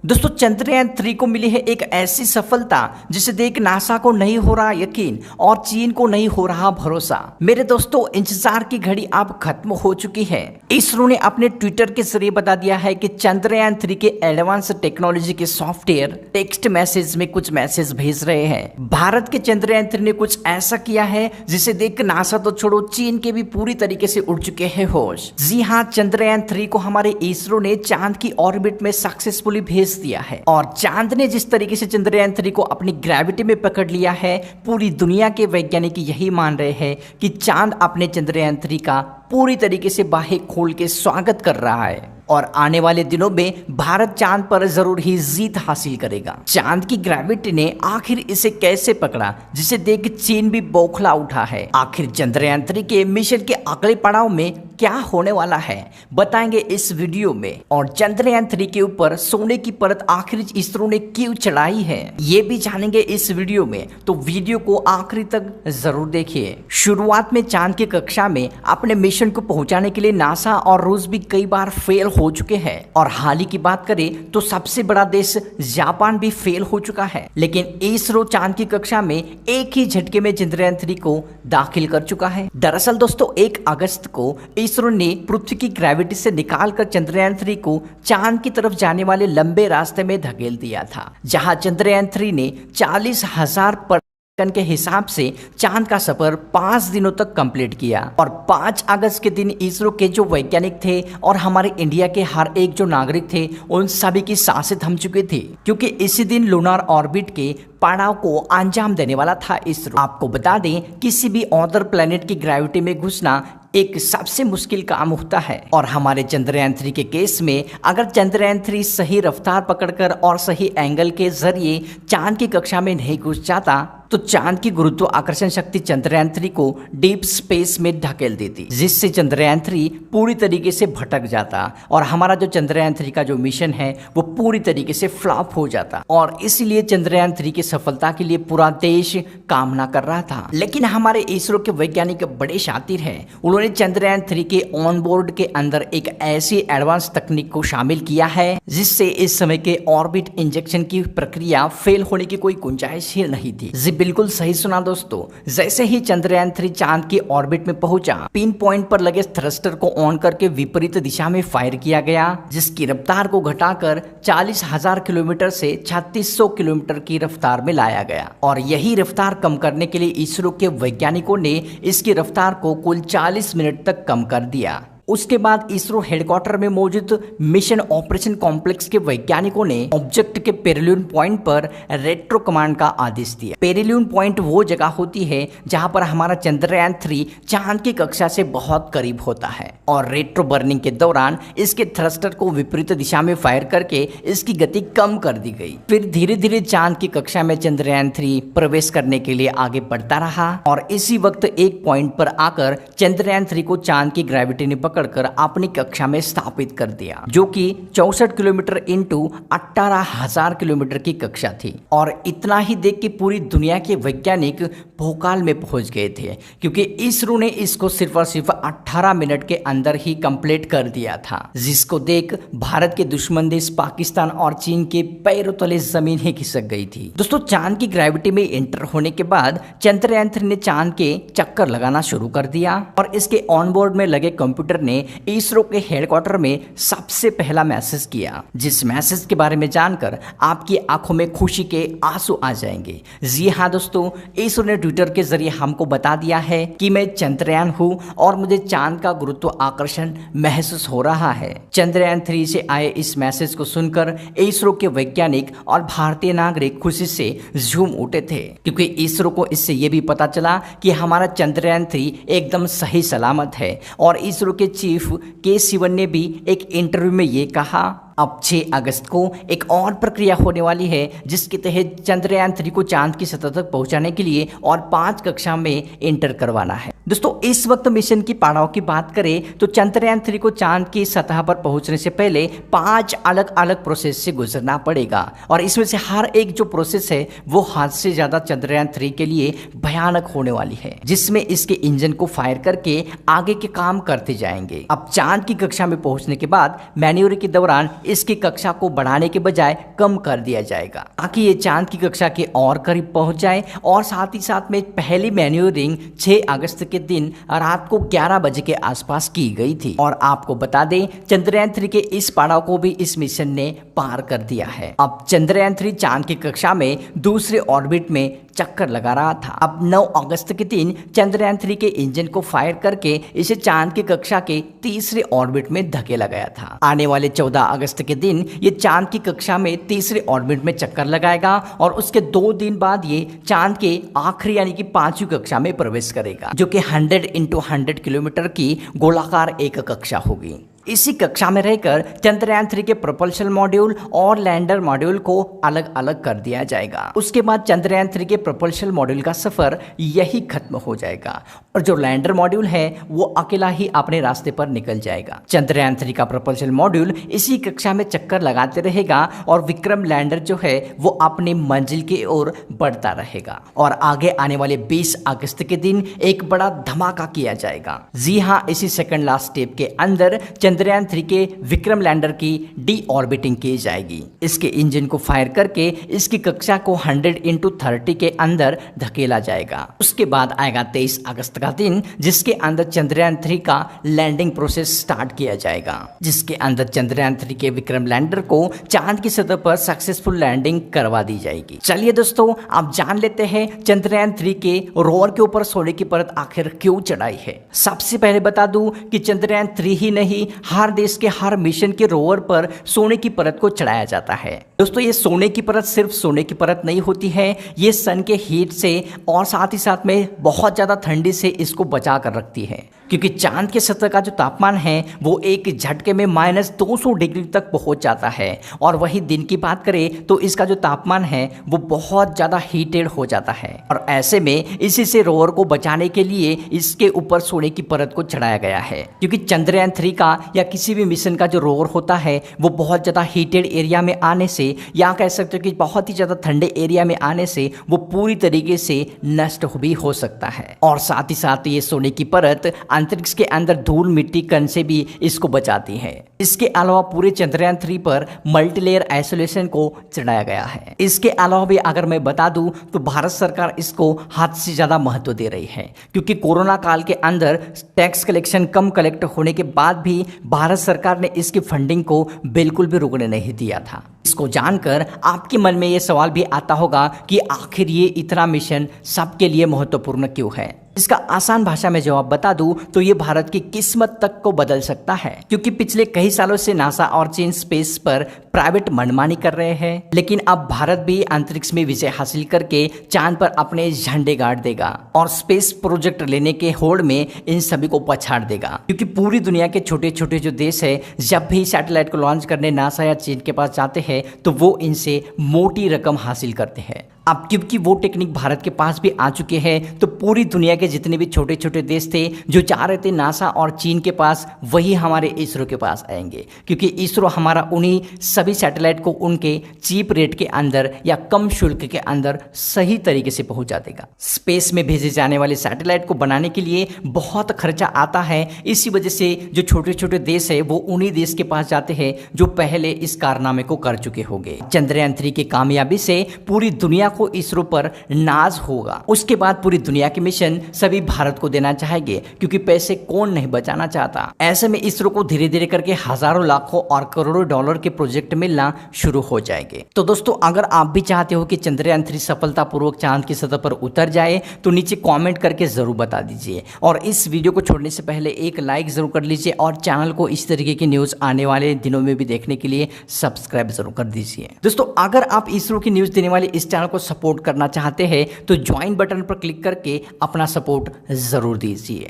दोस्तों चंद्रयान 3 को मिली है एक ऐसी सफलता जिसे देख नासा को नहीं हो रहा यकीन और चीन को नहीं हो रहा भरोसा। मेरे दोस्तों इंतजार की घड़ी अब खत्म हो चुकी है। इसरो ने अपने ट्विटर के जरिए बता दिया है कि चंद्रयान 3 के एडवांस टेक्नोलॉजी के सॉफ्टवेयर टेक्स्ट मैसेज में कुछ मैसेज भेज रहे हैं। भारत के चंद्रयान 3 ने कुछ ऐसा किया है जिसे देख नासा तो छोड़ो चीन के भी पूरी तरीके से उड़ चुके हैं होश। जी हाँ, चंद्रयान 3 को हमारे इसरो ने चांद की ऑर्बिट में सक्सेसफुली भेज दिया है और चांद ने जिस तरीके से चंद्रयान 3 को अपनी ग्रेविटी में पकड़ लिया है, पूरी दुनिया के वैज्ञानिक यही मान रहे हैं कि चांद अपने चंद्रयान 3 का पूरी तरीके से बाहें खोल के स्वागत कर रहा है और आने वाले दिनों में भारत चांद पर जरूर ही जीत हासिल करेगा। चांद की ग्रेविटी ने आखिर इसे कैसे पकड़ा जिसे देख चीन भी बौखला उठा है। आखिर चंद्रयान 3 के मिशन के अगले पड़ाव में क्या होने वाला है बताएंगे इस वीडियो में। और चंद्रयान 3 के ऊपर सोने की परत आखिर इसरो ने क्यों चढ़ाई है ये भी जानेंगे इस वीडियो में, तो वीडियो को आखिरी तक जरूर देखिए। शुरुआत में चांद की कक्षा में अपने मिशन को पहुंचाने के लिए नासा और रूस भी कई बार फेल हो चुके हैं और हाल ही की बात करें तो सबसे बड़ा देश जापान भी फेल हो चुका है, लेकिन इसरो चांद की कक्षा में एक ही झटके में चंद्रयान 3 को दाखिल कर चुका है। दरअसल दोस्तों 1 अगस्त को इसरो ने पृथ्वी की ग्रेविटी से निकालकर चंद्रयान 3 को चांद की तरफ जाने वाले लंबे रास्ते में धकेल दिया था, जहां चंद्रयान 3 ने 40,000 के हिसाब से चांद का सफर 5 दिनों तक कंप्लीट किया। और 5 अगस्त के दिन इसरो के जो वैज्ञानिक थे और हमारे इंडिया के हर एक जो नागरिक थे उन सभी की सांसें थम चुकी थी, क्योंकि इसी दिन लूनार ऑर्बिट के पड़ाव को अंजाम देने वाला था इसरो। आपको बता दें किसी भी अदर प्लेनेट की ग्रेविटी में घुसना एक सबसे मुश्किल काम होता है और हमारे चंद्रयान 3 के केस में अगर चंद्रयान 3 सही रफ्तार पकड़कर और सही एंगल के जरिए चांद की कक्षा में नहीं घुस जाता तो चांद की गुरुत्वाकर्षण शक्ति चंद्रयान 3 को डीप स्पेस में धकेल देती, जिससे चंद्रयान 3 पूरी तरीके से भटक जाता और हमारा जो चंद्रयान 3 का जो मिशन है वो पूरी तरीके से फ्लॉप हो जाता। और इसीलिए चंद्रयान 3 की सफलता के लिए पूरा देश कामना कर रहा था। लेकिन हमारे इसरो के वैज्ञानिक बड़े शातिर हैं, उन्होंने चंद्रयान 3 के ऑन बोर्ड के अंदर एक ऐसी एडवांस तकनीक को शामिल किया है जिससे इस समय के ऑर्बिट इंजेक्शन की प्रक्रिया फेल होने की कोई गुंजाइश ही नहीं थी। जी बिल्कुल सही सुना दोस्तों। जैसे ही चंद्रयान 3 चांद की ऑर्बिट में पहुंचा, पिन पॉइंट पर लगे थ्रस्टर को ऑन करके विपरीत दिशा में फायर किया गया, जिसकी रफ्तार को घटाकर 40,000 किलोमीटर से 3600 किलोमीटर की रफ्तार में लाया गया। और यही रफ्तार कम करने के लिए इसरो के वैज्ञानिकों ने इसकी रफ्तार को कुल 40 मिनट तक कम कर दिया। उसके बाद इसरो हेडक्वार्टर में मौजूद मिशन ऑपरेशन कॉम्प्लेक्स के वैज्ञानिकों ने ऑब्जेक्ट के पेरिलियन पॉइंट पर रेट्रो कमांड का आदेश दिया। पेरिलियन पॉइंट वो जगह होती है जहां पर हमारा चंद्रयान 3 चांद की कक्षा से बहुत करीब होता है और रेट्रो बर्निंग के दौरान इसके थ्रस्टर को विपरीत दिशा में फायर करके इसकी गति कम कर दी गई। फिर धीरे धीरे चांद की कक्षा में चंद्रयान 3 प्रवेश करने के लिए आगे बढ़ता रहा और इसी वक्त एक पॉइंट पर आकर चंद्रयान 3 को चांद की ग्रेविटी ने कर अपनी कक्षा में स्थापित कर दिया, जो कि 64 किलोमीटर इंटू 18,000 किलोमीटर की कक्षा थी। और इतना ही देख के पूरी दुनिया के वैज्ञानिक भोकाल में पहुंच गए थे, क्योंकि इसरो ने इसको सिर्फ और सिर्फ 18 मिनट के अंदर ही कंप्लीट कर दिया था, जिसको देख भारत के दुश्मन देश पाकिस्तान और चीन के पैरों तले जमीन ही खिसक गई थी। दोस्तों चांद की ग्रेविटी में एंटर होने के बाद चंद्रयान 3 ने चांद के चक्कर लगाना शुरू कर दिया और इसके ऑनबोर्ड में लगे कंप्यूटर ने इसरो के हेडक्वार्टर में सबसे पहला मैसेज किया, जिस मैसेज के बारे में जानकर आपकी आंखों में खुशी के आंसू आ जाएंगे। जी हाँ दोस्तों, इसरो ने ट्विटर के जरिए हमको बता दिया है कि मैं चंद्रयान हूं और मुझे चांद का गुरुत्वाकर्षण महसूस हो रहा है। चंद्रयान 3 से आए इस मैसेज को सुनकर इसरो के वैज्ञानिक और भारतीय नागरिक खुशी से झूम उठे थे, क्योंकि इसरो को इससे यह भी पता चला कि हमारा चंद्रयान 3 एकदम सही सलामत है। और इसरो के चीफ के सिवन ने भी एक इंटरव्यू में ये कहा, अब 6 अगस्त को एक और प्रक्रिया होने वाली है जिसके तहत चंद्रयान 3 को चांद की सतह तक पहुंचाने के लिए और 5 कक्षा में एंटर करवाना है। दोस्तों इस वक्त मिशन की पड़ाव की बात करें तो चंद्रयान 3 को चांद की सतह पर पहुंचने से पहले 5 अलग अलग प्रोसेस से गुजरना पड़ेगा और इसमें से हर एक जो प्रोसेस है वो हद से ज्यादा चंद्रयान 3 के लिए भयानक होने वाली है, जिसमें इसके इंजन को फायर करके आगे के काम करते जाएंगे। अब चांद की कक्षा में पहुंचने के बाद मैन्यूवर के दौरान इसकी कक्षा को बढ़ाने के बजाय कम कर दिया जाएगा ताकि ये चांद की कक्षा के और करीब पहुंच जाए। और साथ ही साथ में पहली मैन्यूवरिंग 6 अगस्त के दिन रात को 11 बजे के आसपास की गई थी। और आपको बता दें चंद्रयान 3 के इस पड़ाव को भी इस मिशन ने पार कर दिया है। अब चंद्रयान 3 चांद की कक्षा में दूसरे ऑर्बिट में चक्कर लगा रहा था। अब 9 अगस्त के दिन चंद्रयान 3 के इंजन को फायर करके इसे चांद की कक्षा के तीसरे ऑर्बिट में धकेला गया था। आने वाले 14 अगस्त के दिन ये चांद की कक्षा में तीसरे ऑर्बिट में चक्कर लगाएगा और उसके 2 दिन बाद ये चांद के आखिरी यानी कि 5वीं कक्षा में प्रवेश करेगा, जो कि 100 × 100 किलोमीटर की गोलाकार एक कक्षा होगी। इसी कक्षा में रहकर चंद्रयान 3 के प्रोपल्शन मॉड्यूल और लैंडर मॉड्यूल को अलग अलग कर दिया जाएगा। उसके बाद चंद्रयान 3 के प्रोपल्शन मॉड्यूल का सफर यही खत्म हो जाएगा और जो लैंडर मॉड्यूल है वो अकेला ही अपने रास्ते पर निकल जाएगा। चंद्रयान 3 का प्रोपल्शन मॉड्यूल इसी कक्षा में चक्कर लगाते रहेगा और विक्रम लैंडर जो है वो अपनी मंजिल की ओर बढ़ता रहेगा। और आगे आने वाले 20 अगस्त के दिन एक बड़ा धमाका किया जाएगा। जी हाँ, इसी सेकंड लास्ट स्टेप के अंदर चंद्रयान 3 के विक्रम लैंडर की डी ऑर्बिटिंग की जाएगी। इसके इंजन को फायर करके इसकी कक्षा को 100 × 30 के अंदर धकेला जाएगा। उसके बाद आएगा 23 अगस्त का दिन, जिसके अंदर चंद्रयान 3 का लैंडिंग प्रोसेस स्टार्ट किया जाएगा, जिसके अंदर चंद्रयान 3 के विक्रम लैंडर को चांद की सतह पर सक्सेसफुल लैंडिंग करवा दी जाएगी। चलिए दोस्तों, आप जान लेते हैं चंद्रयान 3 के रोवर के ऊपर सोने की परत आखिर क्यों चढ़ाई है। सबसे पहले बता दूं कि चंद्रयान 3 ही नहीं, हर देश के हर मिशन के रोवर पर सोने की परत को चढ़ाया जाता है। दोस्तों, ये सोने की परत सिर्फ सोने की परत नहीं होती है, ये सन के हीट से और साथ ही साथ में बहुत ज्यादा ठंडी से इसको बचा कर रखती है, क्योंकि चांद के सतह का जो तापमान है वो एक झटके में -200 डिग्री तक पहुंच जाता है। और वही दिन की बात करें तो इसका जो तापमान है वो बहुत ज्यादा हीटेड हो जाता है। और ऐसे में इसी से रोवर को बचाने के लिए इसके ऊपर सोने की परत को चढ़ाया गया है, क्योंकि चंद्रयान 3 का या किसी भी मिशन का जो रोवर होता है वो बहुत ज्यादा हीटेड एरिया में आने से, या कह सकते हो कि बहुत ही ज्यादा ठंडे एरिया में आने से वो पूरी तरीके से नष्ट भी हो सकता है। और साथ ही साथ ये सोने की परत अंतरिक्ष के अंदर धूल मिट्टी कण से भी इसको बचाती है। इसके अलावा पूरे चंद्रयान 3 पर मल्टीलेयर आइसोलेशन को चढ़ाया गया है। इसके अलावा भी अगर मैं बता दूं तो भारत सरकार इसको हद से ज्यादा महत्व दे रही है, क्योंकि कोरोना काल के अंदर टैक्स कलेक्शन कम कलेक्ट होने के बाद भी भारत सरकार ने इसकी फंडिंग को बिल्कुल भी रुकने नहीं दिया था। इसको जानकर आपके मन में ये सवाल भी आता होगा कि आखिर ये इतना मिशन सबके लिए महत्वपूर्ण क्यों है। इसका आसान भाषा में जवाब बता दूं तो ये भारत की किस्मत तक को बदल सकता है, क्योंकि पिछले कई सालों से नासा और चीन स्पेस पर प्राइवेट मनमानी कर रहे हैं, लेकिन अब भारत भी अंतरिक्ष में विजय हासिल करके चांद पर अपने झंडे गाड़ देगा और स्पेस प्रोजेक्ट लेने के होड़ में इन सभी को पछाड़ देगा। क्योंकि पूरी दुनिया के छोटे छोटे जो देश है जब भी सैटेलाइट को लॉन्च करने नासा या चीन के पास जाते हैं तो वो इनसे मोटी रकम हासिल करते हैं। अब क्योंकि वो टेक्निक भारत के पास भी आ चुके हैं तो पूरी दुनिया के जितने भी छोटे छोटे देश थे जो चाह रहे थे नासा और चीन के पास, वही हमारे इसरो के पास आएंगे, क्योंकि इसरो हमारा उन्हीं सभी सैटेलाइट को उनके चीप रेट के अंदर या कम शुल्क के अंदर सही तरीके से पहुंचा देगा। स्पेस में भेजे जाने वाले सैटेलाइट को बनाने के लिए बहुत खर्चा आता है, इसी वजह से जो छोटे छोटे देश है वो उन्हीं देश के पास जाते हैं जो पहले इस कारनामे को कर चुके होंगे। चंद्रयान 3 की कामयाबी से पूरी दुनिया को इसरो पर नाज होगा। उसके बाद पूरी दुनिया के मिशन सभी भारत को देना चाहेंगे, क्योंकि पैसे कौन नहीं बचाना चाहता। ऐसे में इसरो को धीरे धीरे करके हजारों लाखों और करोड़ों डॉलर के प्रोजेक्ट मिलना शुरू हो जाएंगे। तो दोस्तों, अगर आप भी चाहते हो कि चंद्रयान 3 सफलतापूर्वक चांद की सतह पर उतर जाए तो नीचे कमेंट करके जरूर बता दीजिए। और इस वीडियो को छोड़ने से पहले एक लाइक जरूर कर लीजिए और चैनल को इस तरीके की न्यूज आने वाले दिनों में भी देखने के लिए सब्सक्राइब जरूर कर दीजिए। दोस्तों, अगर आप इसरो की न्यूज देने वाले इस चैनल को सपोर्ट करना चाहते हैं तो ज्वाइन बटन पर क्लिक करके अपना सपोर्ट जरूर दीजिए।